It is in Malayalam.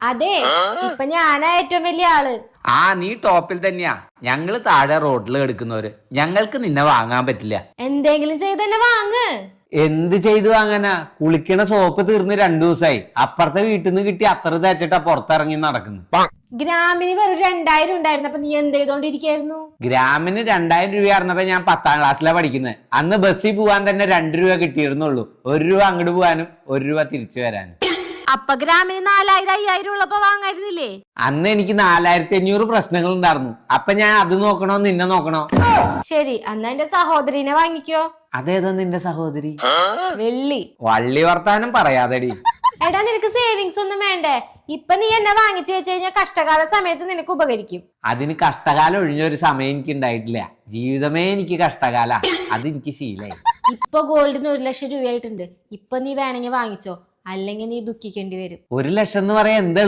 അതെ, ഇപ്പൊ ഞാനാ ഏറ്റവും വലിയ ആള്. ആ നീ ടോപ്പിൽ തന്നെയാ. ഞങ്ങള് താഴെ റോഡിൽ എടുക്കുന്നവര്. ഞങ്ങൾക്ക് നിന്നെ വാങ്ങാൻ പറ്റില്ല. എന്തെങ്കിലും ചെയ്ത് തന്നെ വാങ്ങ്. എന്ത് ചെയ്തു വാങ്ങാനാ? കുളിക്കണ സോപ്പ് തീർന്ന് 2 ദിവസമായി. അപ്പുറത്തെ വീട്ടിൽ നിന്ന് കിട്ടി അത്ര തേച്ചിട്ടാ പുറത്തിറങ്ങി നടക്കുന്നു. ഗ്രാമിന് വെറും 2000 ഉണ്ടായിരുന്നപ്പോ നീ എന്ത് ചെയ്തോണ്ടിരിക്കായിരുന്നു? ഗ്രാമിന് 2000 രൂപയായിരുന്നപ്പോ ഞാൻ 10ാം ക്ലാസ്സിലാണ് പഠിക്കുന്നത്. അന്ന് ബസ്സിൽ പോവാൻ തന്നെ 2 രൂപ കിട്ടിയിരുന്നുള്ളൂ. 1 രൂപ അങ്ങോട്ട് പോവാനും 1 രൂപ തിരിച്ചു വരാനും. അപ്പൊ ഗ്രാമിന് 4000 5000 ഉള്ളപ്പോ വാങ്ങായിരുന്നില്ലേ? അന്ന് എനിക്ക് 4500 പ്രശ്നങ്ങൾ ഉണ്ടായിരുന്നു. അപ്പൊ ഞാൻ അത് നോക്കണോ നിന്നെ നോക്കണോ? ശരി, അന്ന് എന്റെ സഹോദരിനെ വാങ്ങിക്കോ. അതേതാ നിന്റെ സഹോദരി? വെള്ളി. വള്ളി വർത്താനം പറയാതെടി. എടാ, നിനക്ക് സേവിങ്സ് ഒന്നും വേണ്ടേ? ഇപ്പൊ നീ എന്നെ വാങ്ങിച്ചു വെച്ച് കഴിഞ്ഞാൽ കഷ്ടകാല സമയത്ത് നിനക്ക് ഉപകരിക്കും. അതിന് കഷ്ടകാലം ഒഴിഞ്ഞൊരു സമയം എനിക്ക് ഉണ്ടായിട്ടില്ല. ജീവിതമേ എനിക്ക് കഷ്ടകാല. അതെനിക്ക് ശീലായി. ഇപ്പൊ ഗോൾഡിന് 1,00,000 രൂപയായിട്ടുണ്ട്. ഇപ്പൊ നീ വേണമെങ്കിൽ വാങ്ങിച്ചോ, അല്ലെങ്കിൽ നീ ദുഃഖിക്കേണ്ടി വരും. 1 ലക്ഷം എന്ന് പറയാൻ എന്താ